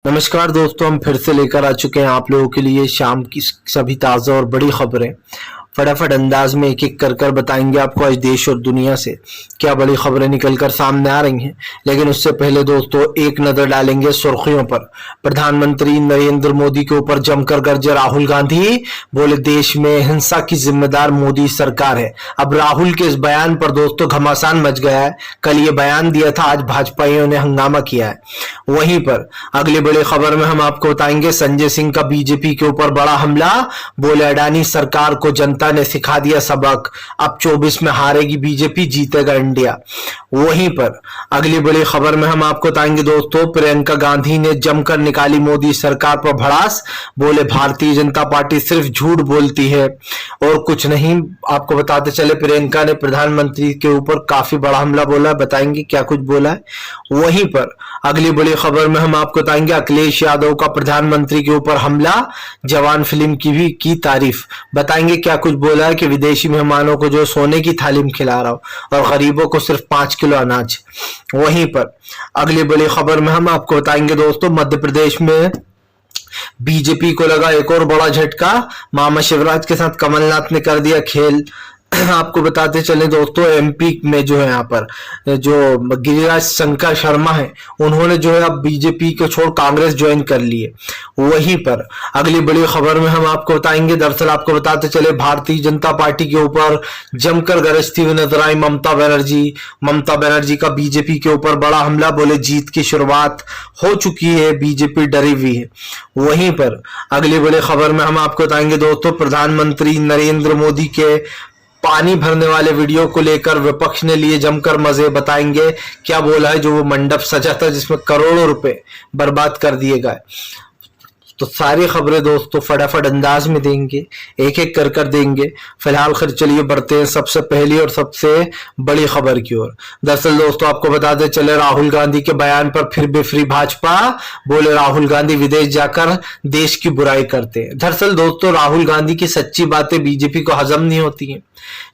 नमस्कार दोस्तों, हम फिर से लेकर आ चुके हैं आप लोगों के लिए शाम की सभी ताज़ा और बड़ी खबरें। फटाफट अंदाज में एक एक कर बताएंगे आपको आज देश और दुनिया से क्या बड़ी खबरें निकलकर सामने आ रही हैं। लेकिन उससे पहले दोस्तों एक नजर डालेंगे सुर्खियों पर। प्रधानमंत्री नरेंद्र मोदी के ऊपर जमकर गरजे राहुल गांधी, बोले देश में हिंसा की जिम्मेदार मोदी सरकार है। अब राहुल के इस बयान पर दोस्तों घमासान मच गया है। कल ये बयान दिया था, आज भाजपाइयों ने हंगामा किया है। वहीं पर अगली बड़ी खबर में हम आपको बताएंगे संजय सिंह का बीजेपी के ऊपर बड़ा हमला, बोले अडानी सरकार को जनता ने सिखा दिया सबक, अब 24 में हारेगी बीजेपी, जीतेगा इंडिया। वहीं पर अगली बड़ी खबर में हम आपको बताएंगे दोस्तों प्रियंका गांधी ने जमकर निकाली मोदी सरकार पर भड़ास, बोले भारतीय जनता पार्टी सिर्फ झूठ बोलती है और कुछ नहीं। आपको बताते चले प्रियंका ने प्रधानमंत्री के ऊपर काफी बड़ा हमला बोला है, बताएंगे क्या कुछ बोला है। वहीं पर अगली बड़ी खबर में हम आपको बताएंगे अखिलेश यादव का प्रधानमंत्री के ऊपर हमला, जवान फिल्म की भी की तारीफ, बताएंगे क्या कुछ बोला है कि विदेशी मेहमानों को जो सोने की थाली में खिला रहा हो और गरीबों को सिर्फ 5 किलो अनाज। वहीं पर अगली बड़ी खबर में हम आपको बताएंगे दोस्तों मध्य प्रदेश में बीजेपी को लगा एक और बड़ा झटका, मामा शिवराज के साथ कमलनाथ ने कर दिया खेल। आपको बताते चले दोस्तों एमपी में जो है यहाँ पर जो गिरिराज शंकर शर्मा है उन्होंने जो है अब बीजेपी को छोड़ कांग्रेस ज्वाइन कर ली है। वहीं पर अगली बड़ी खबर में हम आपको बताएंगे, दरअसल आपको बताते चले भारतीय जनता पार्टी के ऊपर जमकर गरजती हुई नजर आई ममता बनर्जी का बीजेपी के ऊपर बड़ा हमला, बोले जीत की शुरुआत हो चुकी है, बीजेपी डरी हुई है। वहीं पर अगली बड़ी खबर में हम आपको बताएंगे दोस्तों प्रधानमंत्री नरेंद्र मोदी के पानी भरने वाले वीडियो को लेकर विपक्ष ने लिए जमकर मजे, बताएंगे क्या बोला है। जो वो मंडप सजा था जिसमें करोड़ों रुपए बर्बाद कर दिए गए। तो सारी खबरें दोस्तों फटाफट अंदाज में देंगे, एक एक कर देंगे। फिलहाल खैर चलिए बढ़ते हैं सबसे पहली और सबसे बड़ी खबर की ओर। दरअसल दोस्तों आपको बताते चले राहुल गांधी के बयान पर फिर बिफरी भाजपा, बोले राहुल गांधी विदेश जाकर देश की बुराई करते हैं। दरअसल दोस्तों राहुल गांधी की सच्ची बातें बीजेपी को हजम नहीं होती हैं।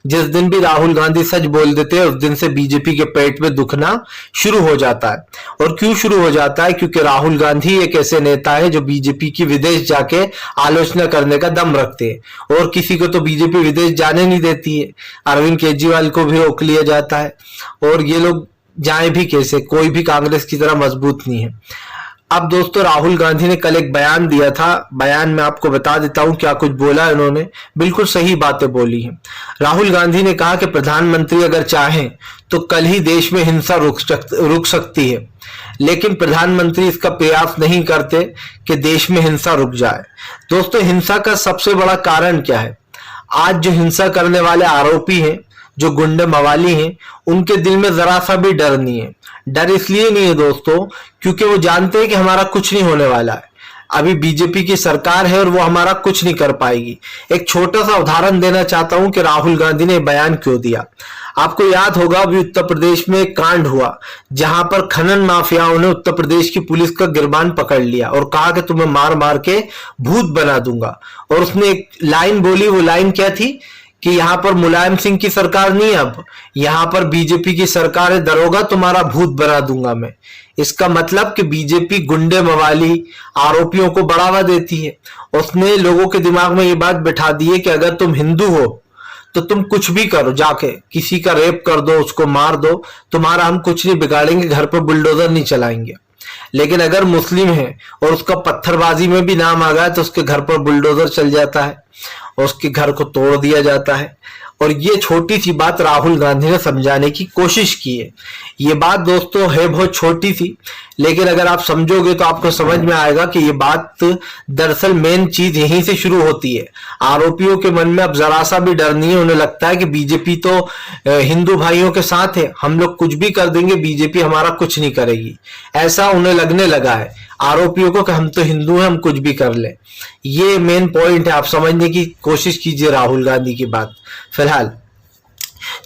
जिस दिन भी राहुल गांधी सच बोल देते हैं उस दिन से बीजेपी के पेट में दुखना शुरू हो जाता है। और क्यों शुरू हो जाता है? क्योंकि राहुल गांधी एक ऐसे नेता है जो बीजेपी की विदेश जाके आलोचना करने का दम रखते हैं और किसी को तो बीजेपी विदेश जाने नहीं देती है। अरविंद केजरीवाल को भी रोक लिया जाता है और ये लोग जाए भी कैसे, कोई भी कांग्रेस की तरह मजबूत नहीं है। अब दोस्तों राहुल गांधी ने कल एक बयान दिया था, बयान में आपको बता देता हूं क्या कुछ बोला है उन्होंने, बिल्कुल सही बातें बोली हैं। राहुल गांधी ने कहा कि प्रधानमंत्री अगर चाहें तो कल ही देश में हिंसा रुक सकती है, लेकिन प्रधानमंत्री इसका प्रयास नहीं करते कि देश में हिंसा रुक जाए। दोस्तों हिंसा का सबसे बड़ा कारण क्या है? आज जो हिंसा करने वाले आरोपी हैं, जो गुंडे मवाली हैं, उनके दिल में जरा सा भी डर नहीं है। डर इसलिए नहीं है दोस्तों क्योंकि वो जानते हैं कि हमारा कुछ नहीं होने वाला है। अभी बीजेपी की सरकार है और वो हमारा कुछ नहीं कर पाएगी। एक छोटा सा उदाहरण देना चाहता हूं कि राहुल गांधी ने बयान क्यों दिया। आपको याद होगा अभी उत्तर प्रदेश में एक कांड हुआ जहां पर खनन माफियाओं ने उत्तर प्रदेश की पुलिस का गिरबान पकड़ लिया और कहा कि तुम्हें मार मार के भूत बना दूंगा। और उसने एक लाइन बोली, वो लाइन क्या थी कि यहाँ पर मुलायम सिंह की सरकार नहीं, अब यहाँ पर बीजेपी की सरकार है, दरोगा तुम्हारा भूत बना दूंगा मैं। इसका मतलब कि बीजेपी गुंडे मवाली आरोपियों को बढ़ावा देती है। उसने लोगों के दिमाग में ये बात बिठा दी है कि अगर तुम हिंदू हो तो तुम कुछ भी करो, जाके किसी का रेप कर दो, उसको मार दो, तुम्हारा हम कुछ नहीं बिगाड़ेंगे, घर पर बुलडोजर नहीं चलाएंगे। लेकिन अगर मुस्लिम है और उसका पत्थरबाजी में भी नाम आ गया तो उसके घर पर बुलडोजर चल जाता है, उसके घर को तोड़ दिया जाता है। और ये छोटी सी बात राहुल गांधी ने समझाने की कोशिश की है। ये बात दोस्तों है बहुत छोटी सी, लेकिन अगर आप समझोगे तो आपको समझ में आएगा कि ये बात दरअसल मेन चीज यहीं से शुरू होती है। आरोपियों के मन में अब जरा सा भी डर नहीं है। उन्हें लगता है कि बीजेपी तो हिंदू भाइयों के साथ है, हम लोग कुछ भी कर देंगे, बीजेपी हमारा कुछ नहीं करेगी, ऐसा उन्हें लगने लगा है आरोपियों को कि हम तो हिंदू हैं, हम कुछ भी कर ले। ये मेन पॉइंट है, आप समझने की कोशिश कीजिए राहुल गांधी की बात। फिलहाल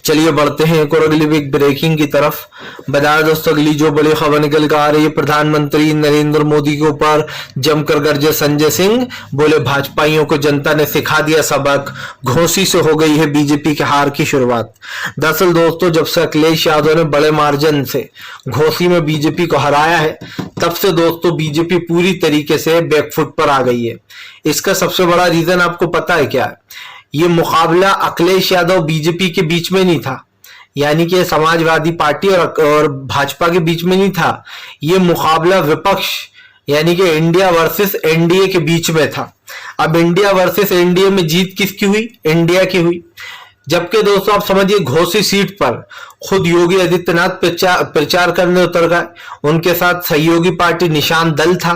चलिए बढ़ते हैं एक और अगली बिग ब्रेकिंग की तरफ। बताया दोस्तों अगली जो बड़ी खबर निकल कर आ रही है, प्रधानमंत्री नरेंद्र मोदी के ऊपर जमकर गरजे संजय सिंह, बोले भाजपाइयों को जनता ने सिखा दिया सबक, घोसी से हो गई है बीजेपी के हार की शुरुआत। दरअसल दोस्तों जब से अखिलेश यादव ने बड़े मार्जिन से घोसी में बीजेपी को हराया है, तब से दोस्तों बीजेपी पूरी तरीके से बैकफुट पर आ गई है। इसका सबसे बड़ा रीजन आपको पता है क्या है? ये मुकाबला अखिलेश यादव बीजेपी के बीच में नहीं था, यानी कि समाजवादी पार्टी और भाजपा के बीच में नहीं था। ये मुकाबला विपक्ष यानी कि इंडिया वर्सेस एनडीए के बीच में था। अब इंडिया वर्सेस एनडीए में जीत किसकी हुई? इंडिया की हुई। जबकि दोस्तों आप समझिए घोसी सीट पर खुद योगी आदित्यनाथ प्रचार करने उतर गए। उनके साथ सहयोगी पार्टी निशान दल था।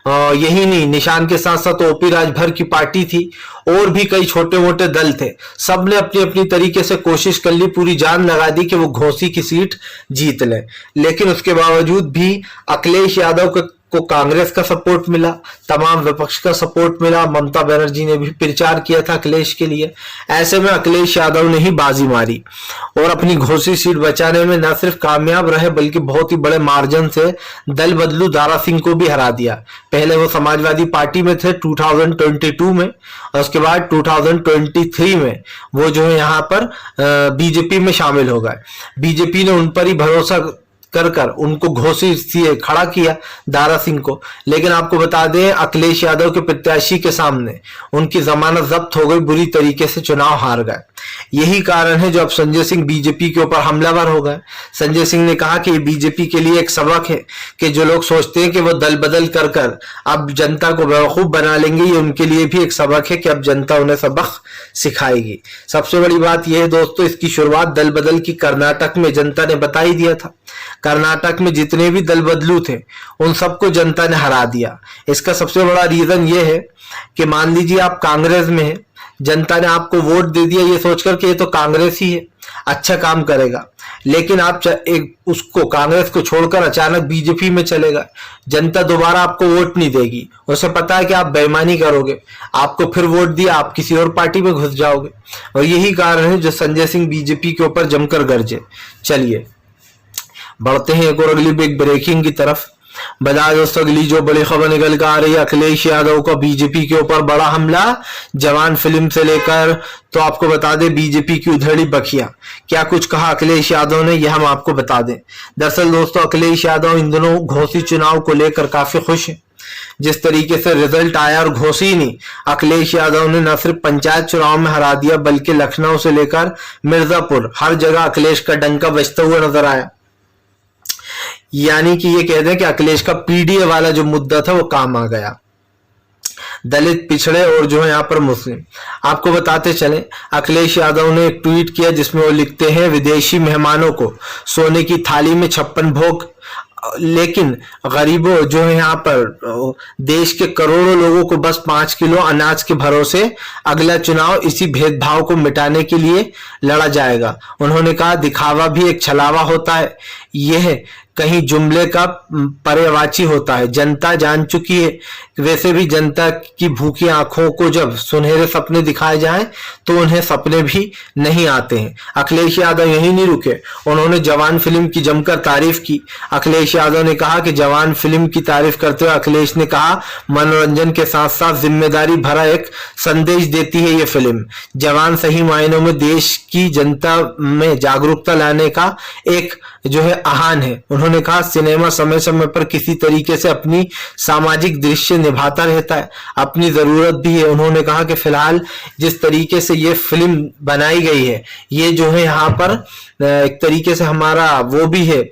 यही नहीं, निशान के साथ साथ ओपी राजभर की पार्टी थी और भी कई छोटे मोटे दल थे। सबने अपनी अपनी तरीके से कोशिश कर ली, पूरी जान लगा दी कि वो घोसी की सीट जीत ले। लेकिन उसके बावजूद भी अखिलेश यादव को कांग्रेस का सपोर्ट मिला, तमाम विपक्ष का सपोर्ट मिला। ममता बनर्जी ने भी प्रचार किया था अखिलेश के लिए। ऐसे में अखिलेश यादव ने ही बाजी मारी और अपनी घोसी सीट बचाने में न सिर्फ कामयाब रहे बल्कि बहुत ही बड़े मार्जिन से दल बदलू दारा सिंह को भी हरा दिया। पहले वो समाजवादी पार्टी में थे 2022 में, और उसके बाद 2023 में वो जो है यहाँ पर बीजेपी में शामिल हो गए। बीजेपी ने उन पर ही भरोसा कर उनको घोसी से खड़ा किया, दारा सिंह को। लेकिन आपको बता दें अखिलेश यादव के प्रत्याशी के सामने उनकी जमानत जब्त हो गई, बुरी तरीके से चुनाव हार गए। यही कारण है जो अब संजय सिंह बीजेपी के ऊपर हमलावर हो गए। संजय सिंह ने कहा कि ये बीजेपी के लिए एक सबक है कि जो लोग सोचते हैं कि वो दल बदल कर अब जनता को बेवकूफ बना लेंगे, ये उनके लिए भी एक सबक है कि अब जनता उन्हें सबक सिखाएगी। सबसे बड़ी बात यह है दोस्तों, इसकी शुरुआत दल बदल की कर्नाटक में जनता ने बता ही दिया था। कर्नाटक में जितने भी दल बदलू थे उन सबको जनता ने हरा दिया। इसका सबसे बड़ा रीजन ये है कि मान लीजिए आप कांग्रेस में हैं, जनता ने आपको वोट दे दिया ये सोचकर कि ये तो कांग्रेस ही है, अच्छा काम करेगा। लेकिन आप उसको कांग्रेस को छोड़कर अचानक बीजेपी में चलेगा, जनता दोबारा आपको वोट नहीं देगी। उसे पता है कि आप बेईमानी करोगे, आपको फिर वोट दिया, आप किसी और पार्टी में घुस जाओगे। और यही कारण है जो संजय सिंह बीजेपी के ऊपर जमकर गरजे। चलिए बढ़ते हैं एक और अगली बिग ब्रेकिंग की तरफ। बता दोस्तों अगली जो बड़ी खबर निकल कर आ रही है, अखिलेश यादव का बीजेपी के ऊपर बड़ा हमला। जवान फिल्म से लेकर तो आपको बता दें बीजेपी की उधेड़ी बखिया, क्या कुछ कहा अखिलेश यादव ने, यह हम आपको बता दें। दरअसल दोस्तों अखिलेश यादव इन दिनों घोसी चुनाव को लेकर काफी खुश है। जिस तरीके से रिजल्ट आया, और घोसी नहीं, अखिलेश यादव ने न सिर्फ पंचायत चुनाव में हरा दिया बल्कि लखनऊ से लेकर मिर्जापुर हर जगह अखिलेश का डंका बजता हुआ नजर आया। यानी कि ये कह दें कि अखिलेश का पीडीए वाला जो मुद्दा था वो काम आ गया। दलित, पिछड़े और जो है यहाँ पर मुस्लिम। आपको बताते चले अखिलेश यादव ने एक ट्वीट किया जिसमें वो लिखते हैं, विदेशी मेहमानों को सोने की थाली में 56 भोग, लेकिन गरीबों जो है यहाँ पर देश के करोड़ों लोगों को बस 5 किलो अनाज के भरोसे अगला चुनाव इसी भेदभाव को मिटाने के लिए लड़ा जाएगा। उन्होंने कहा दिखावा भी एक छलावा होता है, यह कहीं जुमले का पर्यायवाची होता है। जनता जान चुकी है, वैसे भी जनता की भूखी आंखों को जब सुनहरे सपने दिखाए जाएं तो उन्हें सपने भी नहीं आते हैं। अखिलेश यादव यही नहीं रुके, उन्होंने जवान फिल्म की जमकर तारीफ की। अखिलेश यादव ने कहा कि जवान फिल्म की तारीफ करते हुए अखिलेश ने कहा, मनोरंजन के साथ साथ जिम्मेदारी भरा एक संदेश देती है ये फिल्म। जवान सही मायनों में देश की जनता में जागरूकता लाने का एक जो है आह्वान है। उन्होंने कहा सिनेमा समय समय पर किसी तरीके से अपनी सामाजिक दृश्य निभाता रहता है, अपनी जरूरत भी है। उन्होंने कहा कि फिलहाल जिस तरीके से ये फिल्म बनाई गई है, ये जो है यहाँ पर एक तरीके से हमारा वो भी है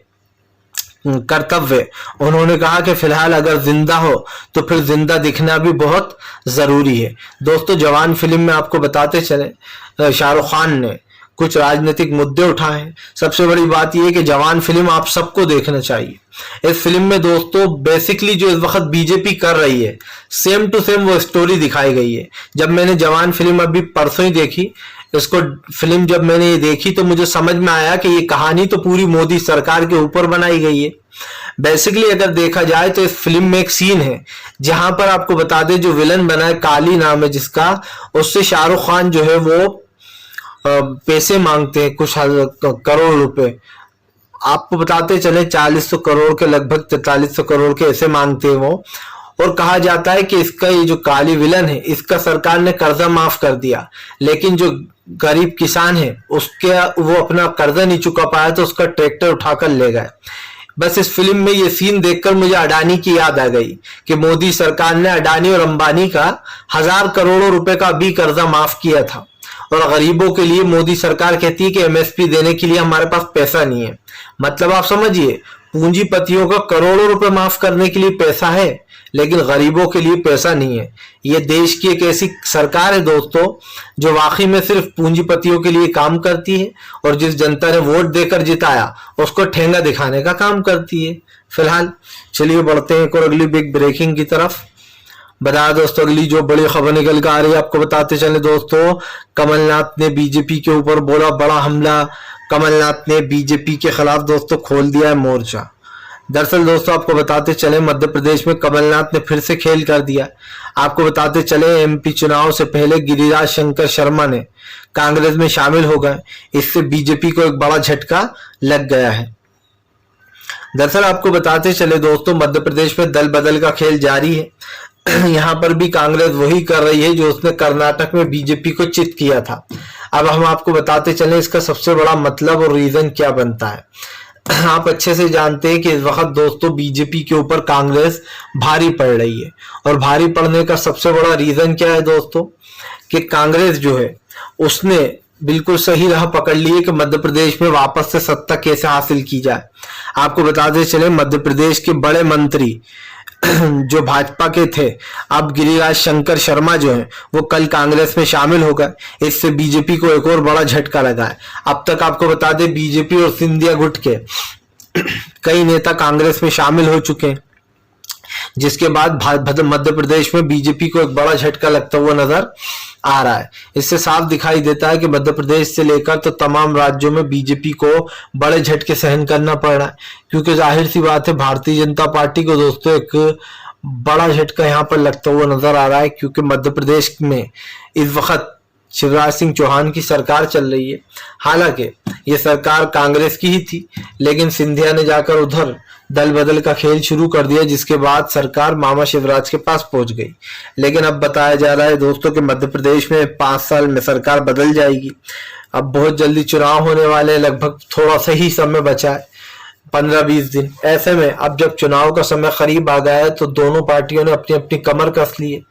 कर्तव्य। उन्होंने कहा कि फिलहाल अगर जिंदा हो तो फिर जिंदा दिखना भी बहुत जरूरी है। दोस्तों जवान फिल्म में आपको बताते चले शाहरुख खान ने कुछ राजनीतिक मुद्दे उठाए हैं। सबसे बड़ी बात यह है कि जवान फिल्म आप सबको देखना चाहिए। इस फिल्म में दोस्तों बेसिकली जो इस वक्त बीजेपी कर रही है सेम टू सेम वो स्टोरी दिखाई गई है। जब मैंने जवान फिल्म अभी परसों ही देखी, इसको फिल्म जब मैंने ये देखी तो मुझे समझ में आया कि ये कहानी तो पूरी मोदी सरकार के ऊपर बनाई गई है। बेसिकली अगर देखा जाए तो इस फिल्म में एक सीन है जहां पर आपको बता दें जो विलन बना है, काली नाम है जिसका, उससे शाहरुख खान जो है वो पैसे मांगते हैं, कुछ करोड़ रुपए। आपको बताते चले 400 करोड़ के लगभग 4300 करोड़ के ऐसे मांगते हैं वो। और कहा जाता है कि इसका ये जो काली विलन है, इसका सरकार ने कर्जा माफ कर दिया, लेकिन जो गरीब किसान है उसके वो अपना कर्जा नहीं चुका पाया तो उसका ट्रैक्टर उठाकर ले गए। बस इस फिल्म में ये सीन देखकर मुझे अडानी की याद आ गई कि मोदी सरकार ने अडानी और अंबानी का 1000 करोड़ों रुपए का भी कर्जा माफ किया था। और गरीबों के लिए मोदी सरकार कहती है कि एमएसपी देने के लिए हमारे पास पैसा नहीं है। मतलब आप समझिए, पूंजीपतियों का करोड़ों रुपए माफ करने के लिए पैसा है, लेकिन गरीबों के लिए पैसा नहीं है। ये देश की एक ऐसी सरकार है दोस्तों जो वाकई में सिर्फ पूंजीपतियों के लिए काम करती है, और जिस जनता ने वोट देकर जिताया उसको ठेंगा दिखाने का काम करती है। फिलहाल चलिए बढ़ते हैं एक और अगली बिग ब्रेकिंग की तरफ। बताया दोस्तों, अगली जो बड़ी खबर निकल कर आ रही है आपको बताते चले दोस्तों, कमलनाथ ने बीजेपी के ऊपर बोला बड़ा हमला। कमलनाथ ने बीजेपी के खिलाफ दोस्तों खोल दिया है मोर्चा। दरअसल दोस्तों आपको बताते चले, मध्य प्रदेश में कमलनाथ ने फिर से खेल कर दिया। आपको बताते चले, एमपी चुनाव से पहले गिरिराज शंकर शर्मा ने कांग्रेस में शामिल हो गए। इससे बीजेपी को एक बड़ा झटका लग गया है। दरअसल आपको बताते चले दोस्तों, मध्य प्रदेश में दल बदल का खेल जारी है। यहाँ पर भी कांग्रेस वही कर रही है जो उसने कर्नाटक में बीजेपी को चित किया था। अब हम आपको बताते चले इसका सबसे बड़ा मतलब और रीजन क्या बनता है। आप अच्छे से जानते हैं कि इस वक्त दोस्तों बीजेपी के ऊपर कांग्रेस भारी पड़ रही है, और भारी पड़ने का सबसे बड़ा रीजन क्या है दोस्तों, कि कांग्रेस जो है उसने बिल्कुल सही राह पकड़ ली है कि मध्य प्रदेश में वापस से सत्ता कैसे हासिल की जाए। आपको बताते चले, मध्य प्रदेश के बड़े मंत्री जो भाजपा के थे, अब गिरिराज शंकर शर्मा जो है वो कल कांग्रेस में शामिल हो गए। इससे बीजेपी को एक और बड़ा झटका लगा है। अब तक आपको बता दें, बीजेपी और सिंधिया गुट के कई नेता कांग्रेस में शामिल हो चुके हैं, जिसके बाद मध्य प्रदेश में बीजेपी को एक बड़ा झटका लगता हुआ नजर आ रहा है। इससे साफ दिखाई देता है कि मध्य प्रदेश से लेकर तो तमाम राज्यों में बीजेपी को बड़े झटके सहन करना पड़ रहा है, क्योंकि जाहिर सी बात है भारतीय जनता पार्टी को दोस्तों एक बड़ा झटका यहाँ पर लगता हुआ नजर आ रहा है, क्योंकि मध्य प्रदेश में इस वक्त शिवराज सिंह चौहान की सरकार चल रही है। हालांकि ये सरकार कांग्रेस की ही थी, लेकिन सिंधिया ने जाकर उधर दल बदल का खेल शुरू कर दिया, जिसके बाद सरकार मामा शिवराज के पास पहुंच गई। लेकिन अब बताया जा रहा है दोस्तों कि मध्य प्रदेश में 5 साल में सरकार बदल जाएगी। अब बहुत जल्दी चुनाव होने वाले, लगभग थोड़ा सा ही समय बचा है, 15-20 दिन। ऐसे में अब जब चुनाव का समय करीब आ गया है तो दोनों पार्टियों ने अपनी अपनी कमर कस ली है।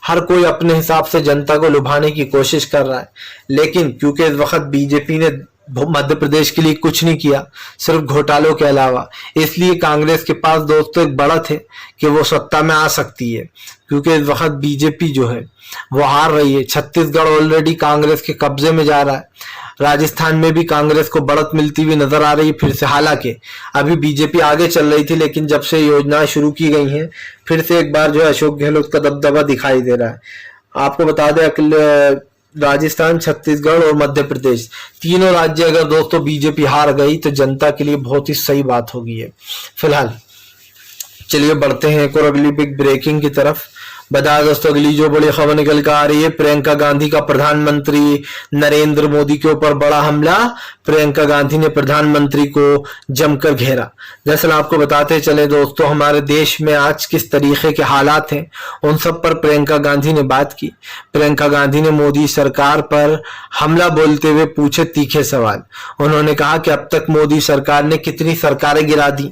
हर कोई अपने हिसाब से जनता को लुभाने की कोशिश कर रहा है, लेकिन क्योंकि इस वक्त बीजेपी ने मध्य प्रदेश के लिए कुछ नहीं किया सिर्फ घोटालों के अलावा, इसलिए कांग्रेस के पास दोस्तों एक बढ़त है कि वो सत्ता में आ सकती है, क्योंकि इस वक्त बीजेपी जो है वो हार रही है। छत्तीसगढ़ ऑलरेडी कांग्रेस के कब्जे में जा रहा है, राजस्थान में भी कांग्रेस को बढ़त मिलती हुई नजर आ रही है फिर से। हालांकि अभी बीजेपी आगे चल रही थी, लेकिन जब से योजनाएं शुरू की गई हैं फिर से एक बार जो है अशोक गहलोत का दबदबा दिखाई दे रहा है। आपको बता दें, राजस्थान, छत्तीसगढ़ और मध्य प्रदेश तीनों राज्य अगर दोस्तों बीजेपी हार गई तो जनता के लिए बहुत ही सही बात होगी है। फिलहाल चलिए बढ़ते हैं एक और अगली बिग ब्रेकिंग की तरफ। बता दोस्तों, अगली जो बड़ी खबर निकल कर आ रही है, प्रियंका गांधी का प्रधानमंत्री नरेंद्र मोदी के ऊपर बड़ा हमला। प्रियंका गांधी ने प्रधानमंत्री को जमकर घेरा। दरअसल आपको बताते चले दोस्तों, हमारे देश में आज किस तरीके के हालात हैं उन सब पर प्रियंका गांधी ने बात की। प्रियंका गांधी ने मोदी सरकार पर हमला बोलते हुए पूछे तीखे सवाल। उन्होंने कहा कि अब तक मोदी सरकार ने कितनी सरकारें गिरा दी,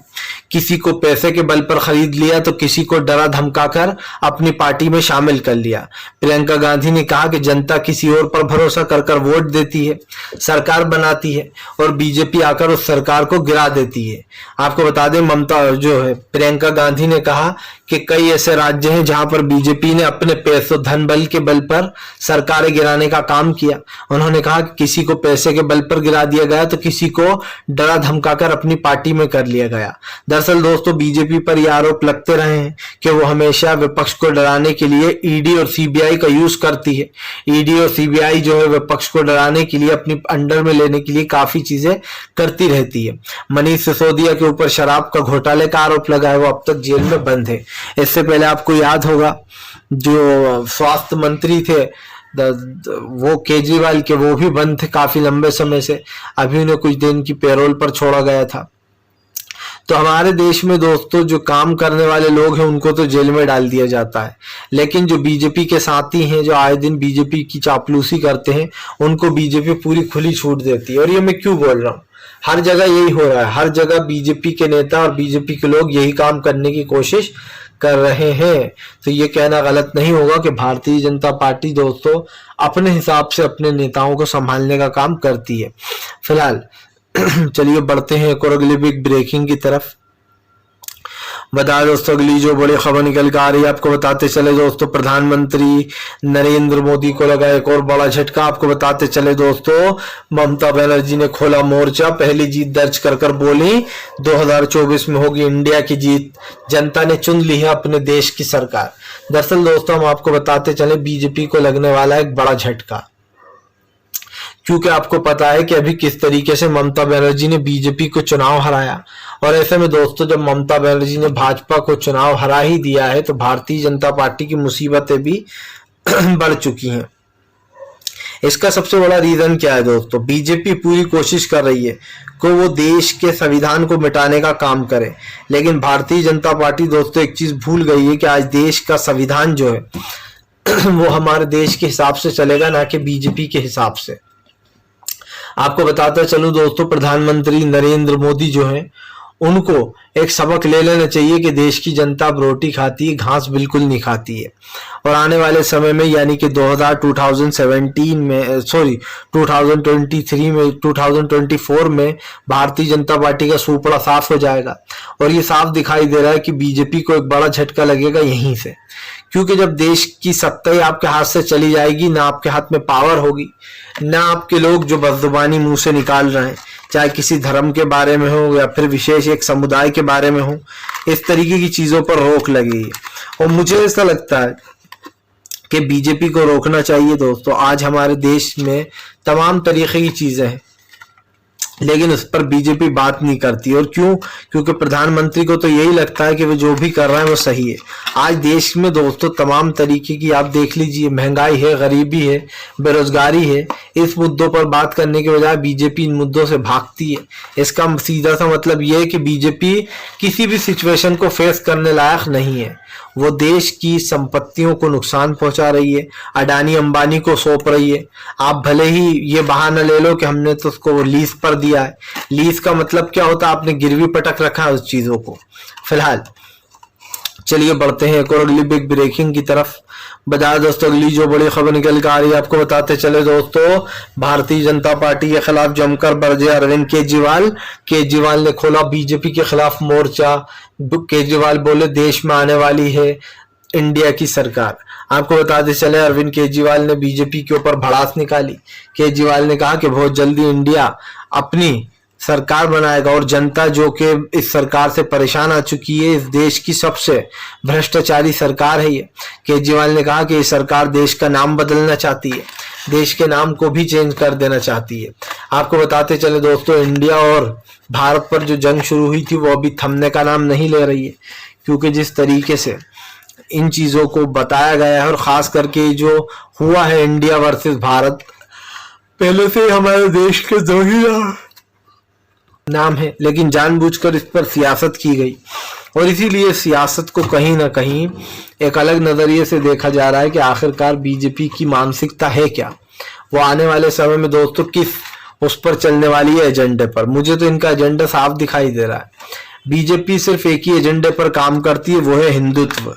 किसी को पैसे के बल पर खरीद लिया तो किसी को डरा धमकाकर अपनी पार्टी में शामिल कर लिया। प्रियंका गांधी ने कहा कि जनता किसी और पर भरोसा कर वोट देती है, सरकार बनाती है और बीजेपी आकर उस सरकार को गिरा देती है। आपको बता दें, ममता जो है प्रियंका गांधी ने कहा कि कई ऐसे राज्य हैं जहां पर बीजेपी ने अपने पैसों धन बल के बल पर सरकारें गिराने का काम किया। उन्होंने कहा कि किसी को पैसे के बल पर गिरा दिया गया तो किसी को डरा धमकाकर अपनी पार्टी में कर लिया गया। दरअसल दोस्तों, बीजेपी पर यह आरोप लगते रहे हैं कि वो हमेशा विपक्ष को डराने के लिए ईडी और सीबीआई का यूज करती है। ईडी और सीबीआई जो है विपक्ष को डराने के लिए, अपनी अंडर में लेने के लिए काफी चीजें करती रहती है। मनीष सिसोदिया के ऊपर शराब का घोटाले का आरोप लगा है, वो अब तक जेल में बंद है। इससे पहले आपको याद होगा जो स्वास्थ्य मंत्री थे वो केजरीवाल के वो भी बंद थे काफी लंबे समय से, अभी उन्हें कुछ दिन की पैरोल पर छोड़ा गया था। तो हमारे देश में दोस्तों जो काम करने वाले लोग हैं उनको तो जेल में डाल दिया जाता है, लेकिन जो बीजेपी के साथी हैं जो आए दिन बीजेपी की चापलूसी करते हैं उनको बीजेपी पूरी खुली छूट देती है। और ये मैं क्यों बोल रहा हूँ, हर जगह यही हो रहा है, हर जगह बीजेपी के नेता और बीजेपी के लोग यही काम करने की कोशिश कर रहे हैं। तो ये कहना गलत नहीं होगा कि भारतीय जनता पार्टी दोस्तों अपने हिसाब से अपने नेताओं को संभालने का काम करती है। फिलहाल चलिए बढ़ते हैं एक और अगली बिग ब्रेकिंग की तरफ। बताएं दोस्तों अगली जो बड़ी खबर निकल कर आ रही है आपको बताते चले दोस्तों, प्रधानमंत्री नरेंद्र मोदी को लगा एक और बड़ा झटका। आपको बताते चले दोस्तों, ममता बनर्जी ने खोला मोर्चा, पहली जीत दर्ज कर बोली 2024 में होगी इंडिया की जीत, जनता ने चुन ली है अपने देश की सरकार। दरअसल दोस्तों हम आपको बताते चले बीजेपी को लगने वाला एक बड़ा झटका, क्योंकि आपको पता है कि अभी किस तरीके से ममता बनर्जी ने बीजेपी को चुनाव हराया। और ऐसे में दोस्तों जब ममता बनर्जी ने भाजपा को चुनाव हरा ही दिया है तो भारतीय जनता पार्टी की मुसीबतें भी बढ़ चुकी हैं। इसका सबसे बड़ा रीजन क्या है दोस्तों, बीजेपी पूरी कोशिश कर रही है कि वो देश के संविधान को मिटाने का काम करे, लेकिन भारतीय जनता पार्टी दोस्तों एक चीज भूल गई है कि आज देश का संविधान जो है वो हमारे देश के हिसाब से चलेगा, ना कि बीजेपी के हिसाब से। आपको बताता चलूं दोस्तों, प्रधानमंत्री नरेंद्र मोदी जो हैं उनको एक सबक ले लेना चाहिए कि देश की जनता अब रोटी खाती है, घास बिल्कुल नहीं खाती है। और आने वाले समय में यानी कि 2023 में 2024 में भारतीय जनता पार्टी का सूपड़ा साफ हो जाएगा। और ये साफ दिखाई दे रहा है कि बीजेपी को एक बड़ा झटका लगेगा यहीं से, क्योंकि जब देश की सत्ता ही आपके हाथ से चली जाएगी, ना आपके हाथ में पावर होगी, ना आपके लोग जो बदजुबानी मुंह से निकाल रहे हैं, चाहे किसी धर्म के बारे में हो या फिर विशेष एक समुदाय के बारे में हो, इस तरीके की चीजों पर रोक लगेगी। और मुझे ऐसा लगता है कि बीजेपी को रोकना चाहिए दोस्तों। आज हमारे देश में तमाम तरीके की चीजें हैं, लेकिन उस पर बीजेपी बात नहीं करती। और क्यों? क्योंकि प्रधानमंत्री को तो यही लगता है कि वो जो भी कर रहा है वो सही है। आज देश में दोस्तों तमाम तरीके की आप देख लीजिए, महंगाई है, गरीबी है, बेरोजगारी है। इस मुद्दों पर बात करने के बजाय बीजेपी इन मुद्दों से भागती है। इसका सीधा सा मतलब ये है कि बीजेपी किसी भी सिचुएशन को फेस करने लायक नहीं है। वो देश की संपत्तियों को नुकसान पहुंचा रही है, अडानी अंबानी को सौंप रही है। आप भले ही ये बहाना ले लो कि हमने तो उसको लीज पर दिया है। लीज का मतलब क्या होता है? आपने गिरवी पटक रखा है उस चीजों को। फिलहाल चलिए बढ़ते हैं एक और अगली बिग ब्रेकिंग की तरफ। बता दोस्तों अगली जो बड़ी खबर निकल कर आ रही है आपको बताते चले दोस्तों, भारतीय जनता पार्टी के खिलाफ जमकर बरजे अरविंद केजरीवाल ने खोला बीजेपी के खिलाफ मोर्चा। केजरीवाल बोले देश में आने वाली है इंडिया की सरकार। आपको बताते चले अरविंद केजरीवाल ने बीजेपी के ऊपर भड़ास निकाली। केजरीवाल ने कहा कि बहुत जल्दी इंडिया अपनी सरकार बनाएगा और जनता जो कि इस सरकार से परेशान आ चुकी है, इस देश की सबसे भ्रष्टाचारी सरकार है ये। केजरीवाल ने कहा कि ये सरकार देश का नाम बदलना चाहती है, देश के नाम को भी चेंज कर देना चाहती है। आपको बताते चले दोस्तों, इंडिया और भारत पर जो जंग शुरू हुई थी वो अभी थमने का नाम नहीं ले रही है, क्योंकि जिस तरीके से इन चीजों को बताया गया है और खास करके जो हुआ है इंडिया वर्सेस भारत, पहले से हमारे देश के दो ही नाम है, लेकिन जानबूझकर इस पर सियासत की गई। और इसीलिए सियासत को कहीं ना कहीं एक अलग नजरिए से देखा जा रहा है कि आखिरकार बीजेपी की मानसिकता है क्या, वो आने वाले समय में दोस्तों किस उस पर चलने वाली है एजेंडे पर। मुझे तो इनका एजेंडा साफ दिखाई दे रहा है। बीजेपी सिर्फ एक ही एजेंडे पर काम करती है, वो है हिंदुत्व।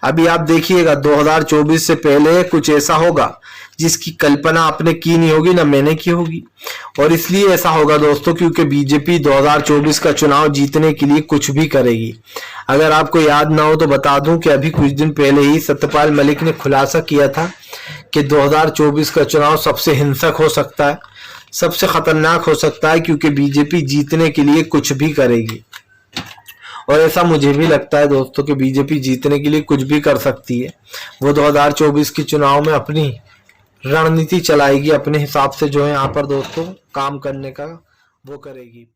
अभी आप देखिएगा 2024 से पहले कुछ ऐसा होगा जिसकी कल्पना आपने की नहीं होगी, ना मैंने की होगी। और इसलिए ऐसा होगा दोस्तों क्योंकि बीजेपी 2024 का चुनाव जीतने के लिए कुछ भी करेगी। अगर आपको याद ना हो तो बता दूं कि अभी कुछ दिन पहले ही सत्यपाल मलिक ने खुलासा किया था कि 2024 का चुनाव सबसे हिंसक हो सकता है, सबसे खतरनाक हो सकता है, क्योंकि बीजेपी जीतने के लिए कुछ भी करेगी। और ऐसा मुझे भी लगता है दोस्तों कि बीजेपी जीतने के लिए कुछ भी कर सकती है। वो 2024 के चुनाव में अपनी रणनीति चलाएगी, अपने हिसाब से जो है यहाँ पर दोस्तों काम करने का वो करेगी।